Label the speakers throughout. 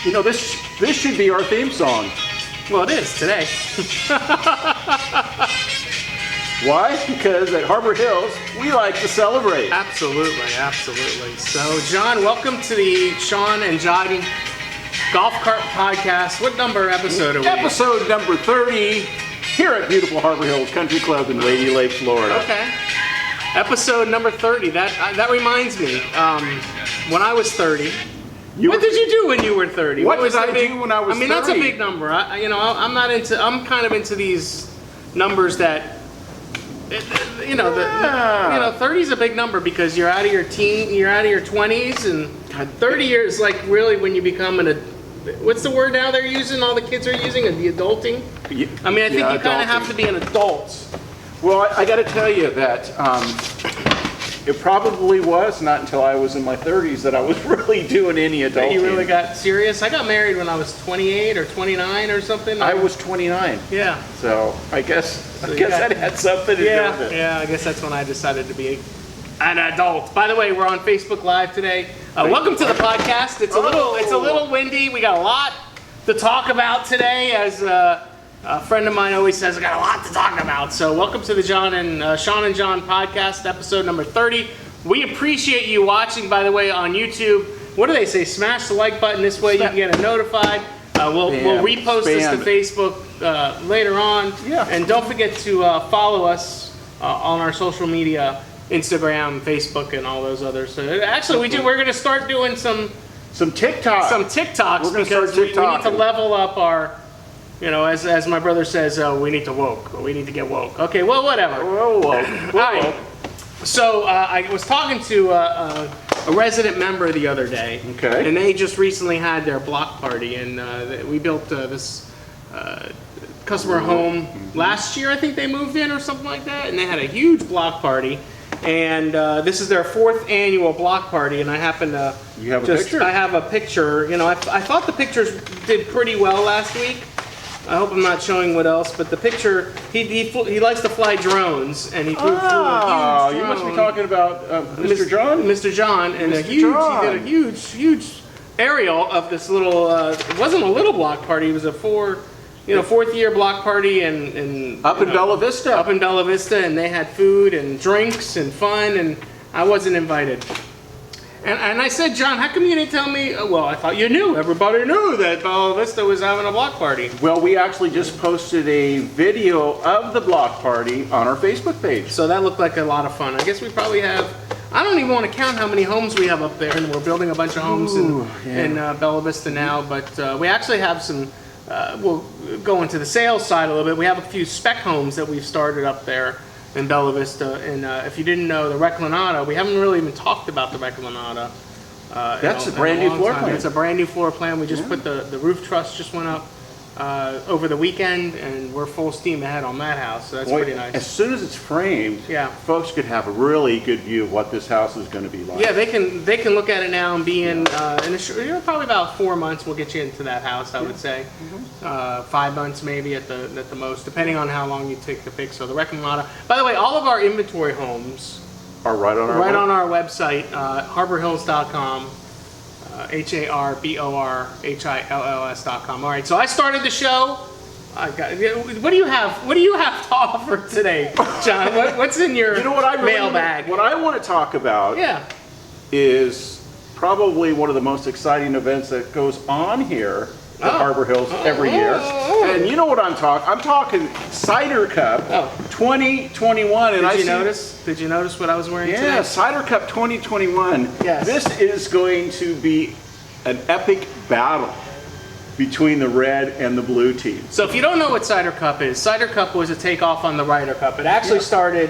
Speaker 1: You know, this should be our theme song.
Speaker 2: Well, it is today.
Speaker 1: Why? Because at Harbor Hills, we like to celebrate.
Speaker 2: Absolutely, absolutely. So, John, welcome to the Sean and John Golf Cart Podcast. What number episode are we?
Speaker 1: Episode number 30 here at beautiful Harbor Hills Country Club in Lady Lake, Florida.
Speaker 2: Okay. Episode number 30. That reminds me. When I was 30. What did you do when you were 30?
Speaker 1: What did I do when I was 30?
Speaker 2: I mean, that's a big number. I'm kind of into these numbers that, 30 is a big number because you're out of your 20s, and 30 years like really when you become what's the word now they're using? All the kids are using the adulting. I mean, I think you kind of have to be an adult.
Speaker 1: Well, I got to tell you that it probably was not until I was in my 30s that I was really doing any adulting.
Speaker 2: You really got serious? I got married when I was 28 or 29 or something.
Speaker 1: I was 29.
Speaker 2: Yeah.
Speaker 1: So I guess that had something to do with it.
Speaker 2: Yeah, I guess that's when I decided to be an adult. By the way, we're on Facebook Live today. Welcome to the podcast. It's a little windy. We got a lot to talk about today, as a friend of mine always says, I got a lot to talk about. So welcome to the Sean and John podcast, episode number 30. We appreciate you watching, by the way, on YouTube. What do they say? Smash the like button. This way you can get notified. We'll repost this to Facebook later on.
Speaker 1: Yeah.
Speaker 2: And don't forget to follow us on our social media, Instagram, Facebook, and all those others. So actually, we're going to start doing some
Speaker 1: TikToks.
Speaker 2: Some TikToks.
Speaker 1: We're going to start
Speaker 2: we need to
Speaker 1: TikToking.
Speaker 2: level up our... as my brother says, we need to woke. We need to get woke. Okay, well, whatever.
Speaker 1: Whoa.
Speaker 2: All right. So I was talking to a resident member the other day.
Speaker 1: Okay.
Speaker 2: And they just recently had their block party, and we built this customer home last year. I think they moved in or something like that, and they had a huge block party. And this is their 4th annual block party, and I happen to...
Speaker 1: You have a picture?
Speaker 2: I have a picture. I thought the pictures did pretty well last week. I hope I'm not showing what else, but the picture, he likes to fly drones, and he flew a huge drone.
Speaker 1: You must be talking about Mr. John?
Speaker 2: Mr. John, and he did a huge aerial of this little, it wasn't a little block party, it was a 4th year block party, and
Speaker 1: Up in Bella Vista.
Speaker 2: Up in Bella Vista, and they had food and drinks and fun, and I wasn't invited. And I said, John, how come you didn't tell me? Well, I thought you knew. Everybody knew that Bella Vista was having a block party.
Speaker 1: Well, we actually just posted a video of the block party on our Facebook page.
Speaker 2: So that looked like a lot of fun. I guess we probably have, I don't even want to count how many homes we have up there, and we're building a bunch of homes in Bella Vista now. But we actually have some, we'll go into the sales side a little bit. We have a few spec homes that we've started up there in Bella Vista, and if you didn't know, the Reclinata, we haven't really even talked about the Reclinata.
Speaker 1: That's a brand new floor plan.
Speaker 2: It's a brand new floor plan. We just put the roof truss just went up over the weekend, and we're full steam ahead on that house. So that's pretty nice.
Speaker 1: As soon as it's framed, folks could have a really good view of what this house is going to be like.
Speaker 2: Yeah, they can look at it now and be in probably about 4 months. We'll get you into that house, I would say. 5 months maybe at the most, depending on how long you take the pic. So the Reclinata. By the way, all of our inventory homes
Speaker 1: are right on our
Speaker 2: website, harborhills.com. HARBORHILLS.com. All right, so I started the show. What do you have? What do you have to offer today, John? What's in your mailbag?
Speaker 1: What I want to talk about is probably one of the most exciting events that goes on here at Harbor Hills every year. And you know what I'm talking? I'm talking Cider Cup 2021. And
Speaker 2: Did you notice what I was wearing today?
Speaker 1: Yeah, Cider Cup 2021.
Speaker 2: Yes.
Speaker 1: This is going to be an epic battle between the red and the blue team.
Speaker 2: So if you don't know what Cider Cup is, Cider Cup was a takeoff on the Ryder Cup. It actually started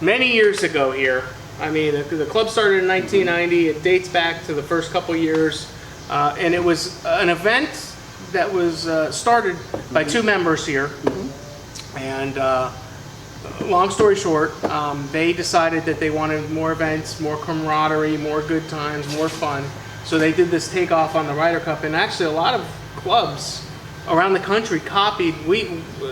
Speaker 2: many years ago here. I mean, the club started in 1990. It dates back to the first couple years. And it was an event that was started by 2 members here. And long story short, they decided that they wanted more events, more camaraderie, more good times, more fun. So they did this takeoff on the Ryder Cup, and actually a lot of clubs around the country copied.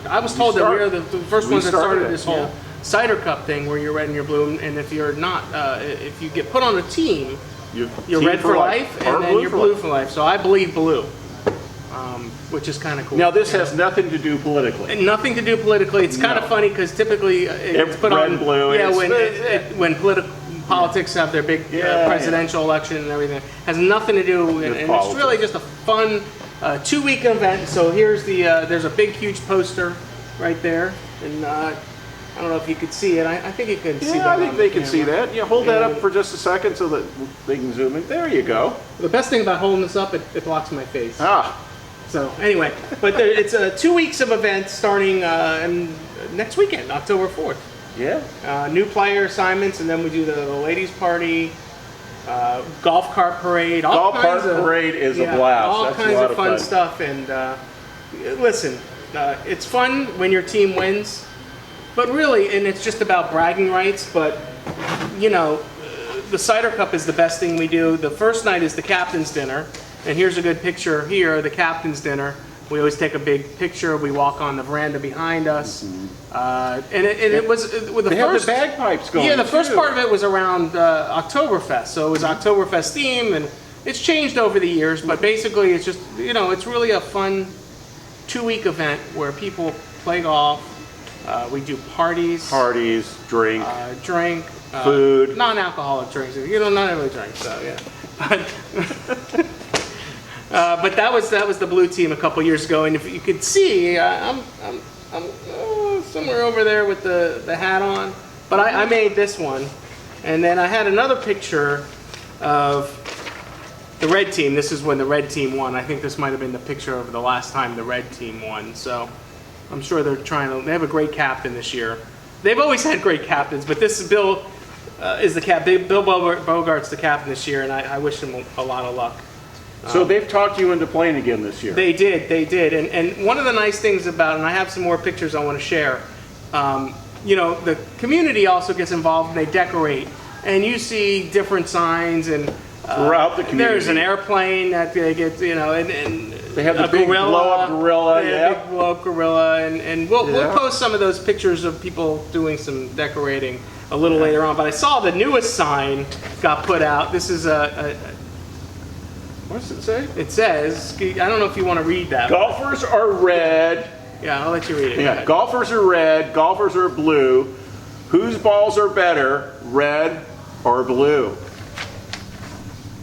Speaker 2: I was told that we are the first ones that started this whole Cider Cup thing where you're red and you're blue, and if you're not, if you get put on a team, you're
Speaker 1: team
Speaker 2: red for life,
Speaker 1: or
Speaker 2: and then you're blue for life. So I believe blue, which is kind of cool.
Speaker 1: Now this has nothing to do politically.
Speaker 2: And nothing to do politically. It's kind of funny because typically it's put
Speaker 1: red
Speaker 2: on
Speaker 1: and blue.
Speaker 2: Yeah, when politics have their big presidential election and everything, has nothing to do, and it's really just a fun 2-week event. So here's there's a big huge poster right there, and I don't know if you could see it. I think you can see that.
Speaker 1: Yeah, I think they can see that. Yeah, hold that up for just a second so that they can zoom in. There you go.
Speaker 2: The best thing about holding this up, it blocks my face.
Speaker 1: Ah.
Speaker 2: So anyway, but it's 2 weeks of events starting next weekend, October 4th.
Speaker 1: Yeah.
Speaker 2: New player assignments, and then we do the ladies' party, golf cart parade.
Speaker 1: Golf cart parade is a blast.
Speaker 2: All
Speaker 1: That's
Speaker 2: kinds
Speaker 1: a lot
Speaker 2: of fun stuff. And listen, it's fun when your team wins, but really, and it's just about bragging rights. But you know, the Cider Cup is the best thing we do. The first night is the captain's dinner, and here's a good picture here, the captain's dinner. We always take a big picture. We walk on the veranda behind us, and it was with
Speaker 1: they have the bagpipes going.
Speaker 2: Yeah, the first part of it was around Oktoberfest, so it was Oktoberfest theme, and it's changed over the years. But basically, it's just it's really a fun 2-week event where people play golf. We do parties,
Speaker 1: drink, food,
Speaker 2: non-alcoholic drinks. Not everybody drinks, so yeah. But that was the blue team a couple years ago, and if you could see, I'm somewhere over there with the hat on. But I made this one, and then I had another picture of the red team. This is when the red team won. I think this might have been the picture of the last time the red team won. So I'm sure they're trying to. They have a great captain this year. They've always had great captains, but this is Bill is the cap. Bill Bogart's the captain this year, and I wish him a lot of luck.
Speaker 1: So they've talked you into playing again this year.
Speaker 2: They did. And one of the nice things about, and I have some more pictures I want to share, the community also gets involved and they decorate. And you see different signs and
Speaker 1: throughout the community.
Speaker 2: There's an airplane that they get, and
Speaker 1: they have the big blow-up gorilla.
Speaker 2: Big blow-up gorilla. And we'll post some of those pictures of people doing some decorating a little later on. But I saw the newest sign got put out. This is
Speaker 1: what does it say?
Speaker 2: It says, I don't know if you want to read that.
Speaker 1: Golfers are red.
Speaker 2: Yeah, I'll let you read it.
Speaker 1: Yeah, golfers are red, golfers are blue. Whose balls are better, red or blue?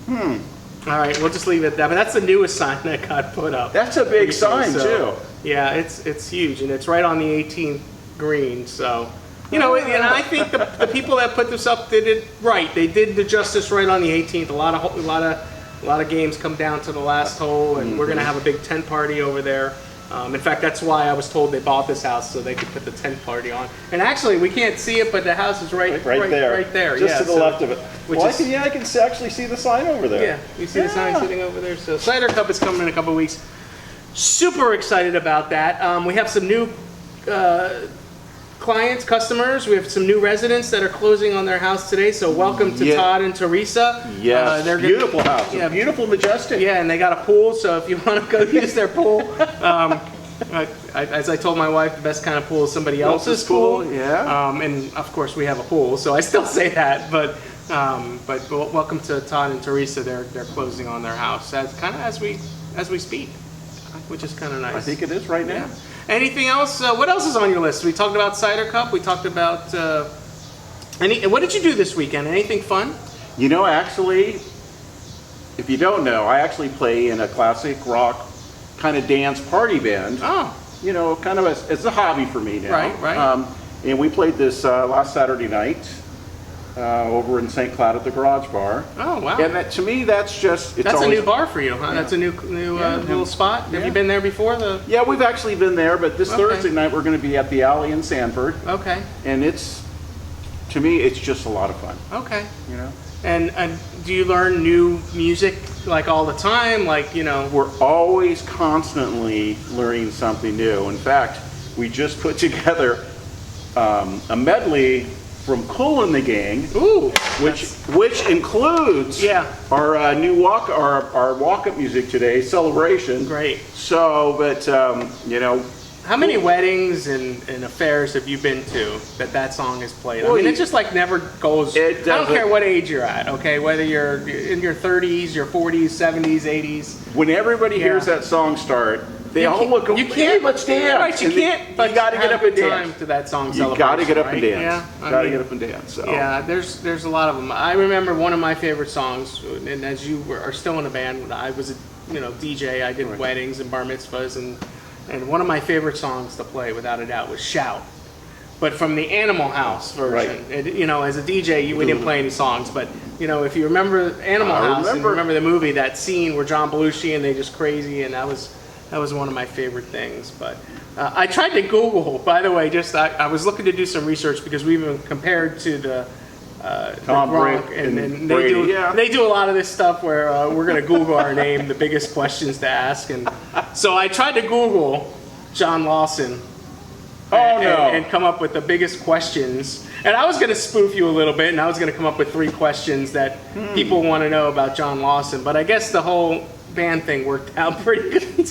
Speaker 2: All right, we'll just leave it at that. But that's the newest sign that got put up.
Speaker 1: That's a big sign, too.
Speaker 2: Yeah, it's huge, and it's right on the 18th green. So, and I think the people that put this up did it right. They did the justice right on the 18th. A lot of games come down to the last hole, and we're going to have a big tent party over there. In fact, that's why I was told they bought this house, so they could put the tent party on. And actually, we can't see it, but the house is right there.
Speaker 1: Just to the left of it. I can actually see the sign over there.
Speaker 2: Yeah, you see the sign sitting over there. So Cider Cup is coming in a couple of weeks. Super excited about that. We have some new clients, customers. We have some new residents that are closing on their house today. So welcome to Todd and Teresa.
Speaker 1: Yes, beautiful house. Yeah, beautiful, majestic.
Speaker 2: Yeah, and they got a pool. So if you want to go use their pool, as I told my wife, the best kind of pool is somebody else's pool.
Speaker 1: Yeah.
Speaker 2: And of course we have a pool, so I still say that. But welcome to Todd and Teresa. They're closing on their house as we speak, which is kind of nice.
Speaker 1: I think it is right now.
Speaker 2: Yeah. Anything else? What else is on your list? We talked about Cider Cup. We talked about what did you do this weekend? Anything fun?
Speaker 1: Actually, if you don't know, I actually play in a classic rock kind of dance party band.
Speaker 2: Oh.
Speaker 1: Kind of it's a hobby for me now.
Speaker 2: Right.
Speaker 1: And we played this last Saturday night over in St. Cloud at the Garage Bar.
Speaker 2: Oh, wow.
Speaker 1: And to me, that's just...
Speaker 2: That's a new bar for you, huh? Yeah. That's a new little spot? Have you been there before?
Speaker 1: Yeah, we've actually been there, but this Thursday night we're going to be at the Alley in Sanford.
Speaker 2: Okay.
Speaker 1: And to me, it's just a lot of fun.
Speaker 2: Okay. And do you learn new music like all the time?
Speaker 1: We're always constantly learning something new. In fact, we just put together a medley from Kool and the Gang, which includes our new walk-up music today, Celebration.
Speaker 2: Great.
Speaker 1: So, but
Speaker 2: How many weddings and affairs have you been to that song is played? I mean, it just like never goes. I don't care what age you're at, okay? Whether you're in your 30s, your 40s, 70s, 80s.
Speaker 1: When everybody hears that song start, they all look.
Speaker 2: You can't.
Speaker 1: Let's dance.
Speaker 2: Right, you can't.
Speaker 1: You got to get up and dance
Speaker 2: to that song.
Speaker 1: You got to get up
Speaker 2: right?
Speaker 1: and dance.
Speaker 2: Yeah,
Speaker 1: You got to get up and dance. So.
Speaker 2: Yeah, there's a lot of them. I remember one of my favorite songs, and as you are still in a band, I was a DJ. I did weddings and bar mitzvahs, and one of my favorite songs to play, without a doubt, was "Shout," but from the Animal House version.
Speaker 1: Right.
Speaker 2: And, as a DJ, we didn't play any songs, but if you remember Animal House and remember the movie, that scene where John Belushi and they just crazy, and that was one of my favorite things. But I tried to Google, by the way, I was looking to do some research because we've been compared to the
Speaker 1: Tom
Speaker 2: Gronk, and they do a lot of this stuff where we're going to Google our name, the biggest questions to ask, and so I tried to Google John Lawson. And come up with the biggest questions. And I was going to spoof you a little bit, and I was going to come up with 3 questions that people want to know about John Lawson. But I guess the whole band thing worked out pretty good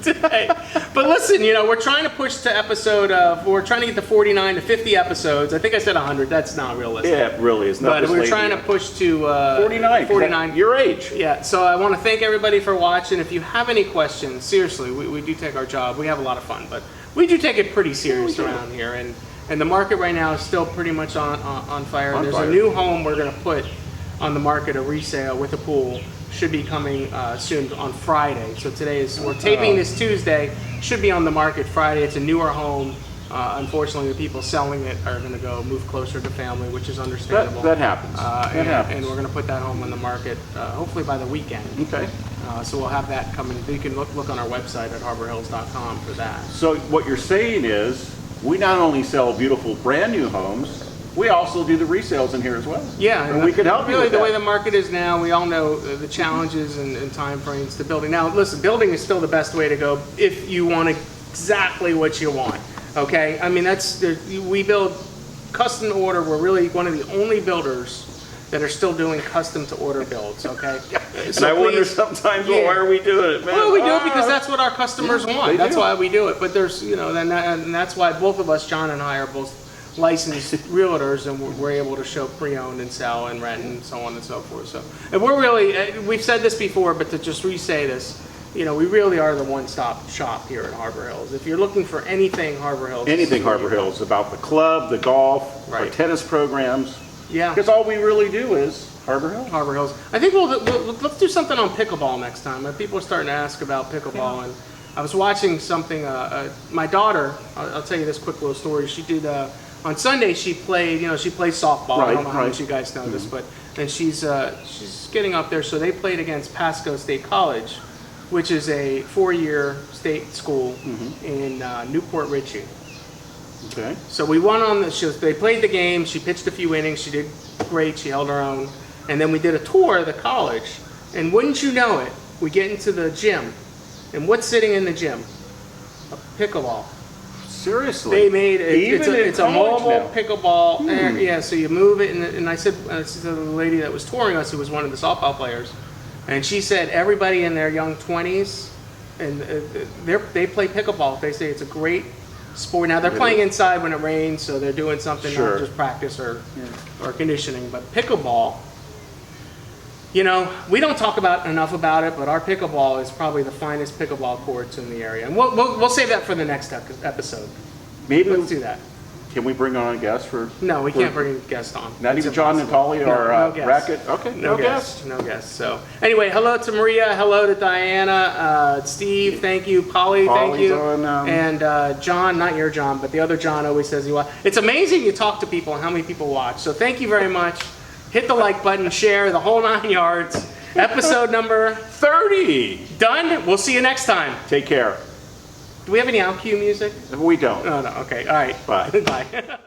Speaker 2: today. But listen, we're trying to push to we're trying to get to 49 to 50 episodes. I think I said 100. That's not realistic.
Speaker 1: Yeah, it really is not.
Speaker 2: But we're trying to push to
Speaker 1: 49.
Speaker 2: 49.
Speaker 1: Your age.
Speaker 2: Yeah, so I want to thank everybody for watching. If you have any questions, seriously, we do take our job. We have a lot of fun, but we do take it pretty serious around here. And the market right now is still pretty much on fire. There's a new home we're going to put on the market, a resale with a pool. Should be coming soon on Friday. So we're taping this Tuesday. Should be on the market Friday. It's a newer home. Unfortunately, the people selling it are going to move closer to family, which is understandable.
Speaker 1: That happens.
Speaker 2: And we're going to put that home on the market hopefully by the weekend.
Speaker 1: Okay.
Speaker 2: So we'll have that coming. You can look on our website at harborhills.com for that.
Speaker 1: So what you're saying is, we not only sell beautiful brand new homes, we also do the resales in here as well.
Speaker 2: Yeah,
Speaker 1: and we can help you
Speaker 2: really
Speaker 1: with
Speaker 2: the
Speaker 1: that.
Speaker 2: way the market is now. We all know the challenges and time frames to building. Now, listen, building is still the best way to go if you want exactly what you want. Okay, I mean we build custom to order. We're really one of the only builders that are still doing custom to order builds. Okay,
Speaker 1: and I wonder sometimes, why are we doing it, man?
Speaker 2: Well, we do it because that's what our customers want. That's
Speaker 1: do.
Speaker 2: why we do it. But there's and that's why both of us, John and I, are both licensed realtors, and we're able to show pre-owned and sell and rent and so on and so forth. So, and we're really, we've said this before, but to just re-say this, we really are the one-stop shop here at Harbor Hills. If you're looking for anything Harbor Hills,
Speaker 1: anything Harbor Hills, about the club, the golf, our tennis programs.
Speaker 2: Yeah,
Speaker 1: because all we really do is Harbor Hills.
Speaker 2: Harbor Hills. I think let's do something on pickleball next time. People are starting to ask about pickleball, and I was watching something. My daughter, I'll tell you this quick little story. She did. On Sunday, she played. She plays softball. I don't know how much you guys know this, and she's getting up there. So they played against Pasco State College, which is a 4-year state school in Newport Richey.
Speaker 1: Okay.
Speaker 2: So we won on they played the game. She pitched a few innings. She did great. She held her own, and then we did a tour of the college. And wouldn't you know it, we get into the gym, and what's sitting in the gym? A pickleball.
Speaker 1: Seriously?
Speaker 2: They made it's a mobile
Speaker 1: now.
Speaker 2: pickleball. And, yeah, so you move it, and I said to the lady that was touring us, who was one of the softball players, and she said everybody in their young 20s, and they play pickleball. They say it's a great sport. Now they're playing inside when it rains, so they're doing something, not just practice or conditioning. But pickleball, we don't talk enough about it, but our pickleball is probably the finest pickleball courts in the area. And we'll save that for the next episode.
Speaker 1: Maybe
Speaker 2: let's do that.
Speaker 1: Can we bring on a guest for?
Speaker 2: No, we can't bring a guest on.
Speaker 1: Not even John Natali or
Speaker 2: no
Speaker 1: Racket? Okay, no guest.
Speaker 2: No guest. So anyway, hello to Maria, hello to Diana, Steve, thank you, Polly, thank you, and John, not your John, but the other John always says he watches. It's amazing you talk to people and how many people watch. So thank you very much. Hit the like button, share, the whole 9 yards. Episode number
Speaker 1: 30.
Speaker 2: Done. We'll see you next time.
Speaker 1: Take care.
Speaker 2: Do we have any out cue music?
Speaker 1: We don't.
Speaker 2: No. Okay. All right.
Speaker 1: Bye.
Speaker 2: Bye.